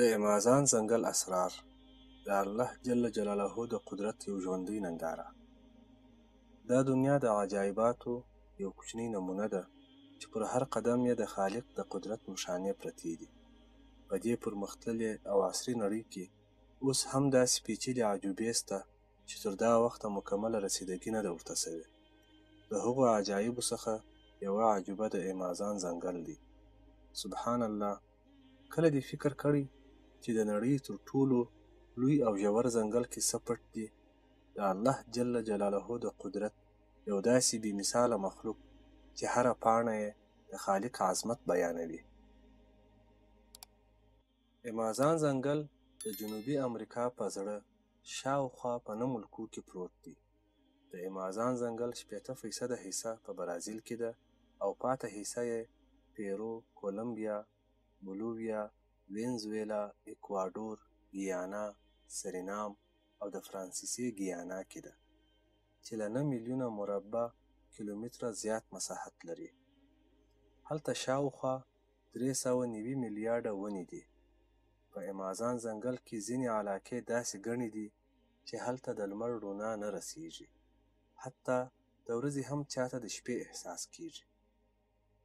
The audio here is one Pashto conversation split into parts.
د امازان ځنګل اسرار د الله جل جلاله د قدرت یو ژوندی ننداره. دا دنیا د عجایباتو یو کوچنی نمونه ده چې پر هر قدم یې د خالق د قدرت نښانې پرتې دي. په دې پرمختللې او عصري نړۍ کې اوس هم داسې پیچلې عجوبې شته چې تر دا وخته مکمله رسیدګي نه ده ورته سوې. د هغو عجایبو څخه یوه عجوبه د امازان ځنګل دی. سبحان الله، کله دې فکر کړی چې د نړۍ تر ټولو لوی او ژور ځنګل کې څه پټ دي؟ د الله جل جلاله د قدرت یو داسې بې مثاله مخلوق چې هره پاڼه یې د خالق عظمت بیانوي. امازان ځنګل د جنوبي امریکا په زړه شاوخوا په 9 ملکو کې پروت دی. د امازان ځنګل 80% حصه په برازیل کې ده او پاته حصه یې پیرو، کولمبیا، بولیویا، وینزویلا، اکوادور، ګیانا، سرینام او د فرانسیسي ګیانا کې ده چې له 9 میلیونه مربع کیلومتره زیات مساحت لري. هلته شاوخوا 390 میلیارده ونې دي. په امازان ځنګل کې ځینې علاقې داسې ګڼې دي چې هلته د لمر رڼا نه رسیږي، حتی د ورځې هم چاته د شپې احساس کیږي.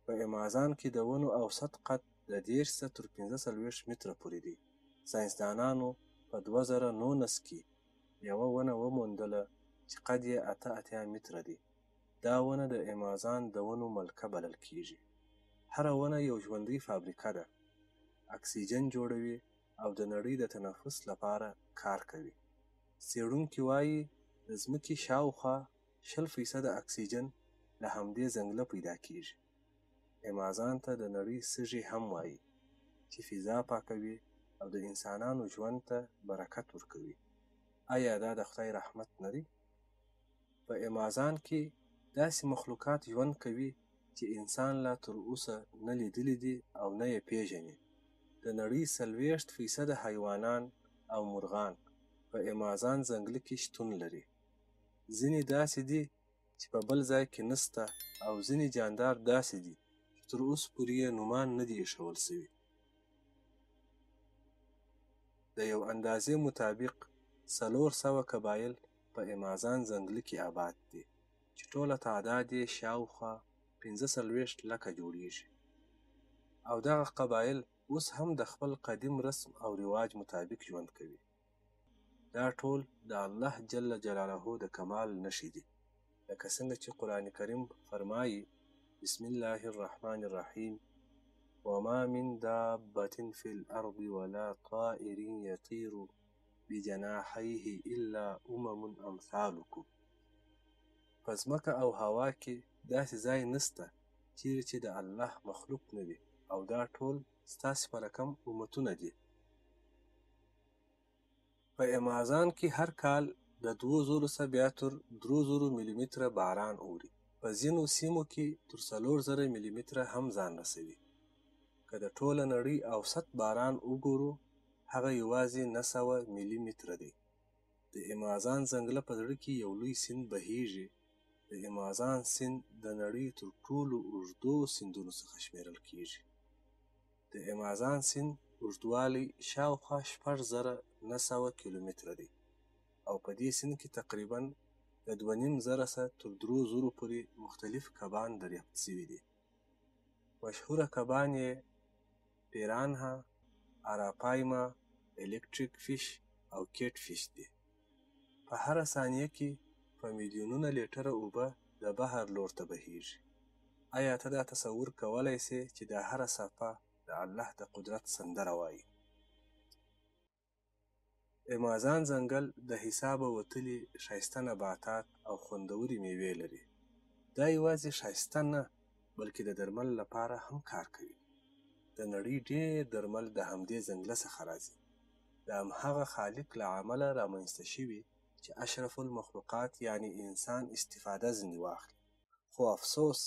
په امازان کې د ونو اوسط قد د 10 تر 45 متره پورې دی. ساینسدانانو په 2019 کې یوه ونه وموندله چې قد یې 88 متره دی. دا ونه د امازان د ونو ملکه بلل کیږي. هره ونه یو ژوندی فابریکه ده، اکسیجن جوړوي او د نړۍ د تنفس لپاره کار کوي. څېړونکي وایي د ځمکې شاوخوا 20% اکسیجن له همدې ځنګله پیدا کیږي. امازان ته د نړۍ سږي هم وایي چې فضا پاکوي او د انسانانو ژوند ته برکت ورکوي. آیا دا د خدای رحمت نه دی؟ په امازان کې داسې مخلوقات ژوند کوي چې انسان لا تر اوسه نه لیدلی دي او نه یې پیژني. د نړۍ 40% حیوانان او مرغان په امازان ځنګل کې شتون لري. ځینې داسې دي چې په بل ځای کې نسته او ځینې جاندار داسې دي چې تر اوسه پورې یې نومان نه دي ایښودل شوي. د یو اندازې مطابق 400 قبایل په امازان ځنګل کې آباد دي چې ټوله تعداد یې شاوخوا 45 لکه جوړیږي. او دغه قبایل اوس هم د خپل قدیم رسم او رواج مطابق ژوند کوي. دا ټول د الله جل جلاله د کمال نښې دي، لکه څنګه چې قرآن کریم فرمایي: بسم الله الرحمن الرحیم وما من دابة في الأرض ولا طائر يطير بجناحيه إلا أمثالكم. په ځمکه او هوا کې داسې ځای نسته چیرې چې د الله مخلوق نه وي، او دا ټول ستاسې په رقم امتونه دي. په امازان کې هر کال د 2000 څخه بیا تر 3000 ملي متره باران اوري. په ځینو سیمو کې تر 4000 ملي متره هم ځان رسوي. که د ټوله نړۍ اوسط باران وګورو، هغه یوازې 900 ملي متره دی. د امازان ځنګله په زړه کې یو لوی سیند بهیږي. د امازان سیند د نړۍ تر ټولو اوږدو سیندونو څخه شمیرل کیږي. د امازان سیند اوږدوالی شاوخوا 6900 کیلومتره دی او په دې سیند کې تقریبا د 2500 څخه تر 3000 پورې مختلف کبان دریافت شوي دي. مشهوره کبان یې پیرانها، اراپایما، الکتریک فیش او کیټ فیش دي. په هره ثانیه کې په میلیونونه لیټره اوبه د بحر لور ته بهیږي. آیا ته دا تصور کولی سې چې دا هره څپه د الله د قدرت سندره وایي؟ امازان ځنګل د حسابه وتلي ښایسته نباتات او خوندورې میوې لري. دا یوازې ښایسته نه، بلکې د درمل لپاره هم کار کوي. د نړۍ ډېر درمل د همدې ځنګله څخه راځي. د همهغه خالق له عمله رامنځته شوي چې اشرف المخلوقات یعنی انسان استفاده ځنې واخلي. خو افسوس،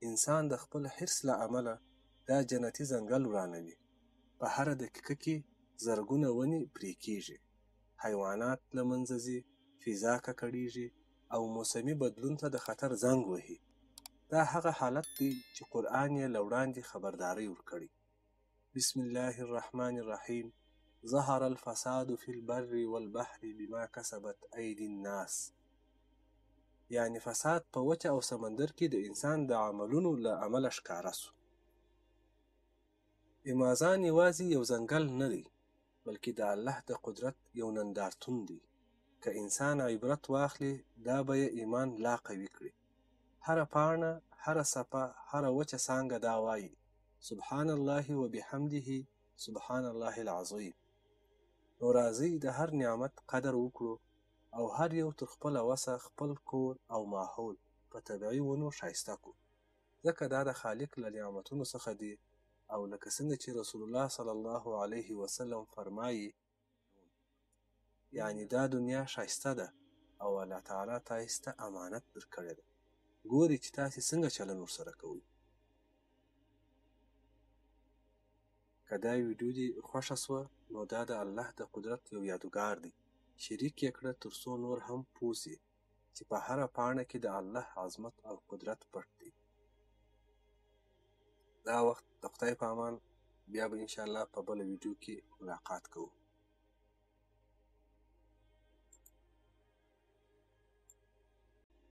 انسان د خپل حرص له امله دا جنتي ځنګل ورانوي. په هره دقیقه کې زرګونه ونې پرې کیږي، حیوانات له منځه ځي، فضا ککړیږي او موسمي بدلون ته د خطر زنګ وهي. دا هغه حالت دی چې قرآن یې له وړاندې خبرداری ورکړی. بسم الله الرحمن الرحیم ظهر الفساد فی البر والبحر بما کسبت ایدی الناس. یعنی فساد په وچه او سمندر کې د انسان د عملونو له امله ښکاره سو. ایمازان یوازې یو ځنګل نه دی، بلکې د الله د قدرت یو نندارتون دی. که انسان عبرت واخلي، دا به یې ایمان لا قوي کړي. هره پاڼه، هره څپه، هره وچه څانګه دا وایي: سبحان الله وبحمده سبحان الله العظیم. نو راځئ د هر نعمت قدر وکړو او هر یو تر خپله وسه خپل کور او ماحول په طبیعي ونو ښایسته کړو، ځکه دا د خالق له نعمتونو څخه دي. او لکه څنګه چې رسول الله صلی الله علیه وسلم فرمایي، یعنی دا دنیا ښایسته ده او الله تعالی تاسو ته امانت درکړی ده، ګوري چې تاسو څنګه چلند ورسره کوئ. که دا ویډیو دې خوښه سوه، نو دا د الله د قدرت یو یادګار دی. شریک یې کړه تر څو نور هم پوه سي چې په هره پاڼه کې د الله عظمت او قدرت پټ دی. دا وخت د خدای په امان، بیا به انشاءالله په بله ویډیو کې ملاقات کوو.